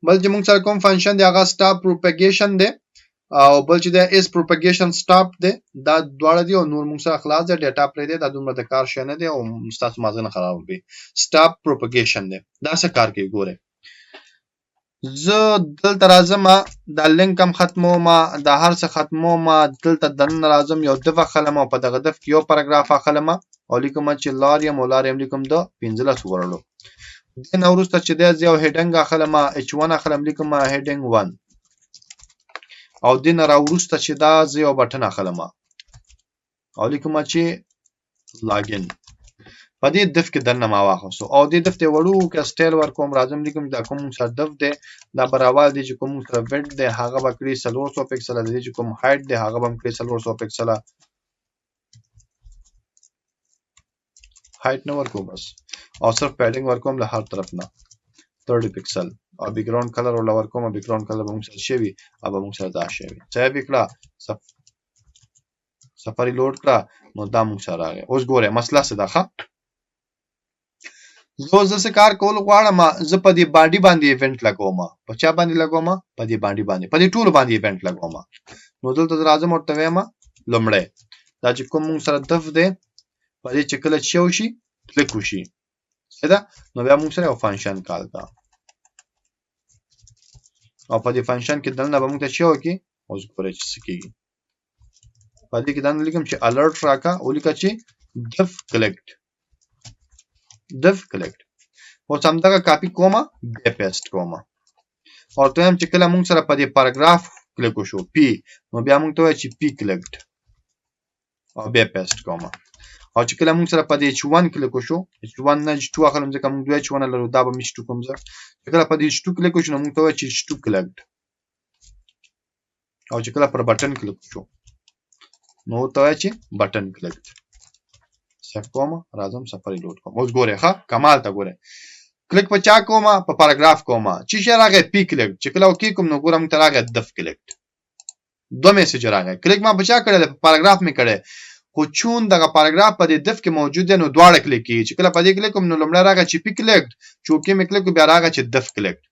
بل چې موږ سره کوم فنکشن دی هغه stop propagation دی او بل چې دی is propagation stop دی دا دواړه دي او نور موږ سره خلاص دی ډیټا پرې دی دا دومره د کار شي نه دی او تاسو مازه نه خرابوي stop propagation دی دا څه کار کوي ګوره زه دلته راځم دا لینک هم ختموم دا هر څه ختموم دلته دننه راځم یو دف اخلم او په دغه دف کې یو پاراګراف اخلم او لیکم چې لاریم لیکم د 15 ورلو دین وروسته چې دی یو هیډینګ اخلم h1 اخلم لیکم هیډینګ 1 او دین را وروسته چې دا زه یو بټن اخلم او لیکم چې لاګین په دې دف کې دنه ما واخصو او دې دف ته وړو کې سټایل ورکوم راځم لیکم دا کوم سره دف دی دا براوال دی چې کوم سره ویډ دی هغه بکړي 400 پکسل دی چې کوم هایټ دی هغه بم کړي 400 پکسل هایټ نه ورکوم بس او صرف پیډینګ ورکوم له هر طرف نه 30 پکسل او بیک ګراوند کلر ول ورکوم بیک ګراوند کلر به موږ سره شوی او به موږ سره دا شوی ځای وکړه سفاری لوډ کړه نو دا موږ سره راغی اوس ګوره مسله څه ده زه څه کار کول غواړم زه په دې باډي باندې ایونت لګوم په چا باندې لګوم په دې باډي باندې په دې ټول باندې ایونت لګوم نو دلته راځم ورته وایم لمړی دا چې کوم موږ سره دف دی په دې چې کله شو شي کلیک وشي دا نو بیا موږ سره یو فنکشن کال دا او په دې فنکشن کې دلته به موږ ته شو کې اوس ګورئ چې څه کیږي په دې کې دا لیکم چې الرټ راکا او لیکه چې def collect اوس همدغه کاپی کومه بیا پیسټ کومه او ته هم چې کله موږ سره په دې پاراګراف کلیک وشو پی نو بیا موږ ته وایي چې پی کلیکټ او بیا پیسټ کومه او چې کله موږ سره په دې h1 کلیک وشو h1 نه h2 اخلم ځکه موږ دوی h1 لرو دا به h2 کوم ځکه چې کله په دې h2 کلیک وشو نو موږ ته وایي چې h2 کلیکټ او چې کله پر بٹن کلیک وشو نو ته وایي چې بٹن کلیکټ سیف کوم راځم سفاری لوډ کوم اوس ګوره ښه کمال ته ګوره کلیک په چا کوم په پاراګراف کوم چې شي راغی پی کلیک چې کله وکي کوم نو ګورم ته راغی دف کلیکټ دوه میسج راغی کلیک ما بچا کړل په پاراګراف می کړه خو چون دغه پاراګراف په دې دف کې موجود دی نو دواړه کلیک کی چې کله په دې کلیک کوم نو لمړی راغی چې پی کلیکټ چوکي می کلیک بیا راغی چې دف کلیکټ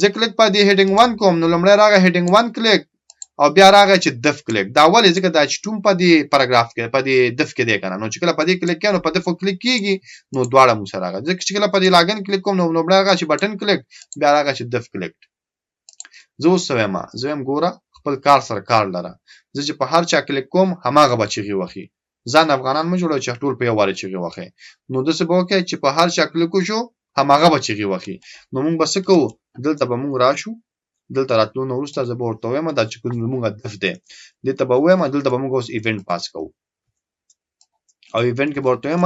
زه کلیک په دې هیډینګ 1 کوم نو لمړی راغی هیډینګ 1 کلیک او بیا راغی چې دف کلیک دا ولې ځکه دا چې ټوم په دې پاراګراف کې په دې دف کې دی کنه نو چې کله په دې کلیک کړو په دف کلیک کیږي نو دواړه مو سره راغی ځکه چې کله په دې لاګن کلیک کوم نو لمړی راغی چې بٹن کلیک بیا راغی چې دف کلیک زه اوس زم ګوره خپل کار سره کار لره زه چې په هر چا کلیک کوم هماغه بچیږي وخی ځان افغانان مې جوړو چې ټول په یو واره چیږي وخی نو د څه بوکه چې په هر چا کلیک وشو هماغه بچیږي وخی نو موږ بس کوو دلته به موږ راشو دلته راتلو نو وروسته زه به ورته وایم دا چې کوم موږ هدف دی دلته به وایم دلته به موږ اوس ایونت پاس کوو او ایونت کې به ورته وایم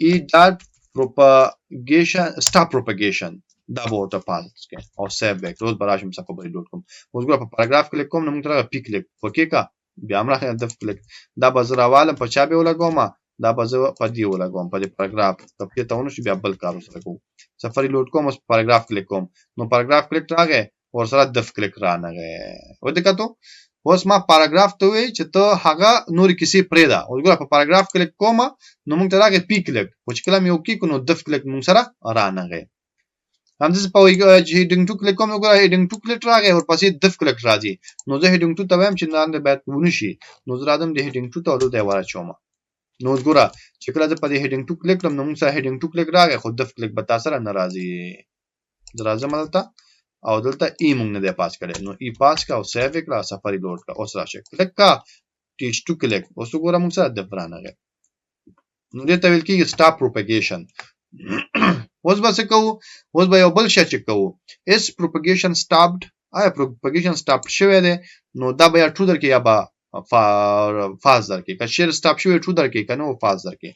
e.propagation stop propagation دا به ورته پاس کړي او سیو بیک روز براشم صفحه ډاٹ کام اوس ګور په پاراګراف کلیک کوم نو موږ تر پی کلیک وکې کا بیا امره هدف کلیک دا به زه راوالم په چا به ولګوم دا به زه په دې ولګوم په دې پاراګراف په کې ته ونه شي بیا بل کار سره کوم سفاری لوډ کوم اوس پاراګراف کلیک کوم نو پاراګراف کلیک راغی اور سره دف کلیک رانغه و دې کتو اوس ما پاراګراف ته وی چې ته هغه نور کسی پرې دا او ګور په پاراګراف کلیک کوم نو موږ ته راغی پی کلیک او چې کلم یو کې نو دف کلیک موږ سره رانغه هم دې په هیډینګ 2 کلیک کوم نو ګور هیډینګ 2 کلیک راغی او پسې دف کلیک راځي نو زه هیډینګ 2 ته وایم چې نه باید ونشي نو زه راځم د هیډینګ 2 ته ورته ورچوم نو ګور چې کله زه په هیډینګ 2 کلیک کوم نو موږ سره هیډینګ 2 کلیک راغی خو دف کلیک به تاسو سره ناراضي درازه ملته او دلته ای مونږ نه دی پاس کړی نو ای پاس کا او سیو کړه سفاری لوډ کا اوس راشه کلیک کا ټیچ ټو کلیک اوس وګوره موږ سره د برانغه نو دې ته ویل کیږي stop propagation اوس به څه کوو اوس به یو بل شی چک کوو is propagation stopped آیا propagation stopped شوی دی نو دا به یا ټرو درکې یا به فالس درکې که شیر stop شوی ټرو درکې کنه او فالس درکې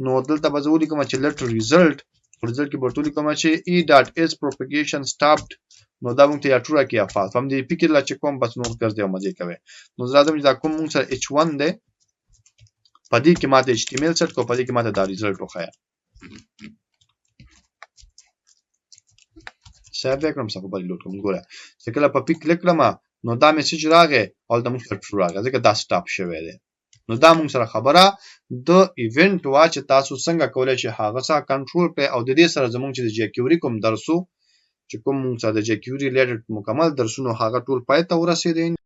نو دلته به زه ولیکم چې let result کې ورته لیکم چې e.is propagation stopped نو دا موږ ته یا ټرو کې یا فالس هم دې فکر لا چې کوم بس نور ګرځي او مزه کوي نو زراعت دا کوم موږ سره h1 دی پدې کې ماته html سیټ کو پدې کې ماته دا ریزلټ وخایا سیو وکړم څه په بل لوټ کوم ګوره چې کله په پی کلیک کړم نو دا میسج راغی او دا موږ سره ټرو راغی ځکه دا سټاپ شوی دی نو دا موږ سره خبره د ایونت واچ تاسو څنګه کولای شئ هغه څه کنټرول کړئ او د دې سره زموږ چې jQuery کوم درسو چې کوم موږ سره د jQuery ریلیټډ مکمل درسونه هغه ټول پای ته ورسېدل